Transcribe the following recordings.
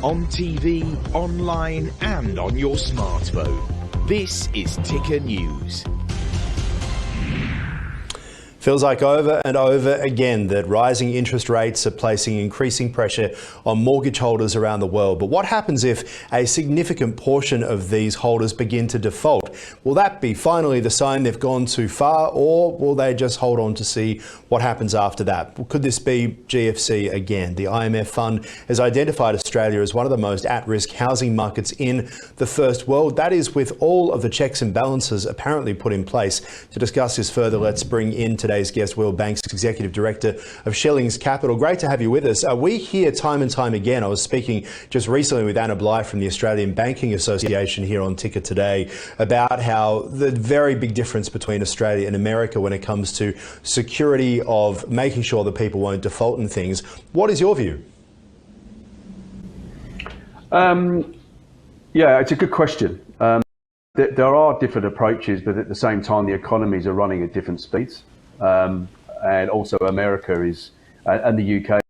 on TV, online and on your smartphone. This is Ticker News. Feels like over and over again that rising interest rates are placing increasing pressure on mortgage holders around the world. But what happens if a significant portion of these holders begin to default? Will that be finally the sign they've gone too far, or will they just hold on to see what happens after that? Could this be GFC again? The IMF Fund has identified Australia as one of the most at-risk housing markets in the first world. That is with all of the checks and balances apparently put in place. To discuss this further, let's bring in today's guest, Will Banks, Executive Director of Schillings Capital. Great to have you with us. We hear time and time again, I was speaking just recently with Anna Bligh from the Australian Banking Association here on Ticker today, about how the very big difference between Australia and America when it comes to security of making sure that people won't default in things. What is your view? Yeah, it's a good question. There are different approaches, but at the same time, the economies are running at different speeds. And also America is, and the UK,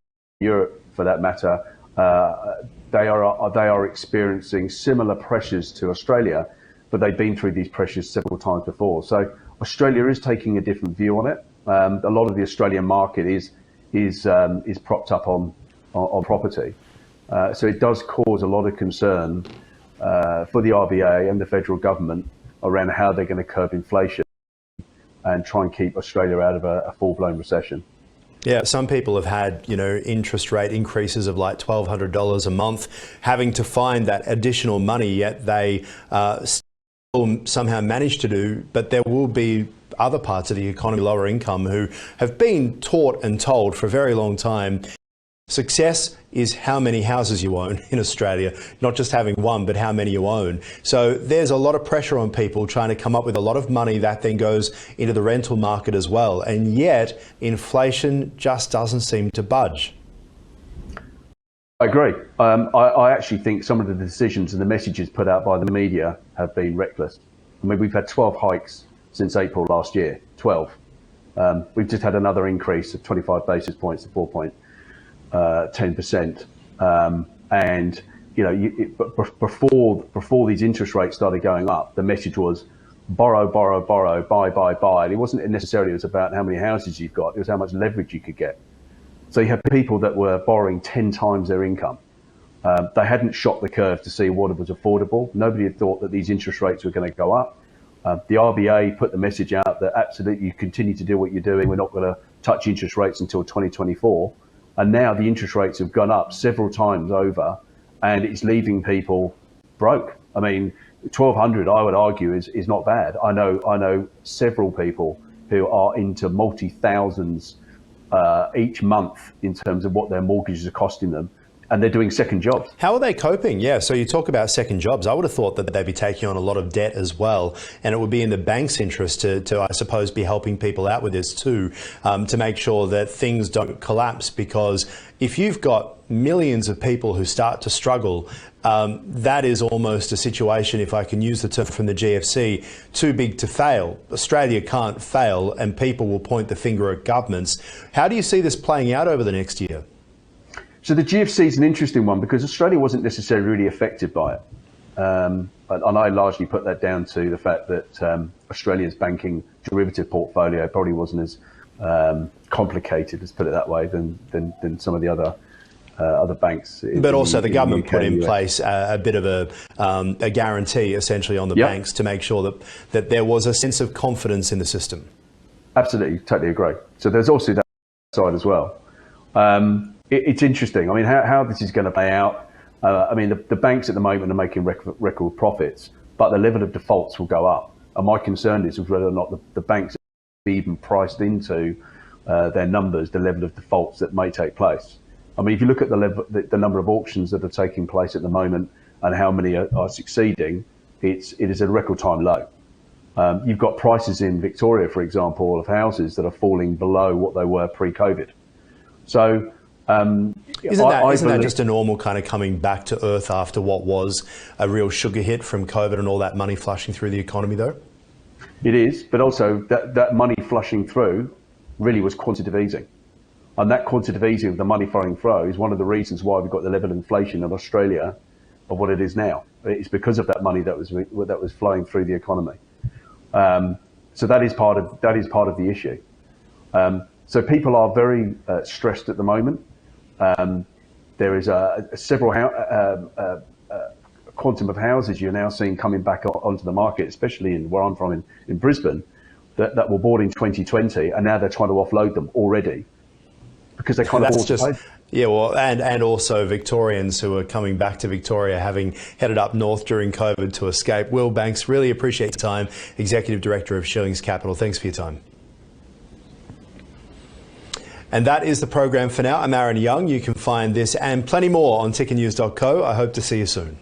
Europe for that matter, they are experiencing similar pressures to Australia, but they've been through these pressures several times before. So Australia is taking a different view on it. A lot of the Australian market is propped up on property. So it does cause a lot of concern for the RBA and the federal government around how they're going to curb inflation and try and keep Australia out of a full-blown recession. Yeah, some people have had, interest rate increases of like $1,200 a month, having to find that additional money, yet they still somehow manage to do, but there will be other parts of the economy, lower income, who have been taught and told for a very long time success is how many houses you own in Australia, not just having one, but how many you own. So there's a lot of pressure on people trying to come up with a lot of money that then goes into the rental market as well. And yet inflation just doesn't seem to budge. I agree. I actually think some of the decisions and the messages put out by the media have been reckless. I mean, we've had 12 hikes since April last year, 12. We've just had another increase of 25 basis points to 4.10%. And before these interest rates started going up, the message was borrow, borrow, borrow, buy. And it wasn't necessarily about how many houses you've got, it was how much leverage you could get. So you had people that were borrowing 10 times their income. They hadn't shot the curve to see what was affordable. Nobody had thought that these interest rates were going to go up. The RBA put the message out that absolutely you continue to do what you're doing. We're not going to touch interest rates until 2024. And now the interest rates have gone up several times over, and it's leaving people broke. I mean, 1,200, I would argue, is not bad. I know several people who are into multi-thousands each month in terms of what their mortgages are costing them, and they're doing second jobs. How are they coping? Yeah, so you talk about second jobs. I would have thought that they'd be taking on a lot of debt as well, and it would be in the bank's interest to I suppose, be helping people out with this too, to make sure that things don't collapse. Because if you've got millions of people who start to struggle, that is almost a situation, if I can use the term from the GFC, too big to fail. Australia can't fail, and people will point the finger at governments. How do you see this playing out over the next year? So the GFC is an interesting one because Australia wasn't necessarily really affected by it. And I largely put that down to the fact that Australia's banking derivative portfolio probably wasn't as complicated, let's put it that way, than some of the other banks. But also the government put in place a bit of a guarantee essentially on the banks to make sure that there was a sense of confidence in the system. Absolutely, totally agree. So there's also that side as well. It's interesting. I mean, how this is going to play out. I mean, the banks at the moment are making record profits, but the level of defaults will go up. And my concern is whether or not the banks have even priced into their numbers the level of defaults that may take place. I mean, if you look at the number of auctions that are taking place at the moment and how many are succeeding, it is a record time low. You've got prices in Victoria, for example, of houses that are falling below what they were pre-COVID. So isn't that just a normal kind of coming back to earth after what was a real sugar hit from COVID and all that money flushing through the economy, though? It is, but also that money flushing through really was quantitative easing. And that quantitative easing of the money flowing through is one of the reasons why we've got the level of inflation in Australia of what it is now. It's because of that money that was flowing through the economy. So that is part of the issue. So people are very stressed at the moment. There is several quantum of houses you're now seeing coming back onto the market, especially in where I'm from in Brisbane, that were bought in 2020, and now they're trying to offload them already because they can't afford to pay. Yeah, well, and also Victorians who are coming back to Victoria, having headed up north during COVID to escape. Will Banks, really appreciate your time. Executive Director of Schillings Capital. Thanks for your time. And that is the program for now. I'm Aaron Young. You can find this and plenty more on tickernews.co. I hope to see you soon.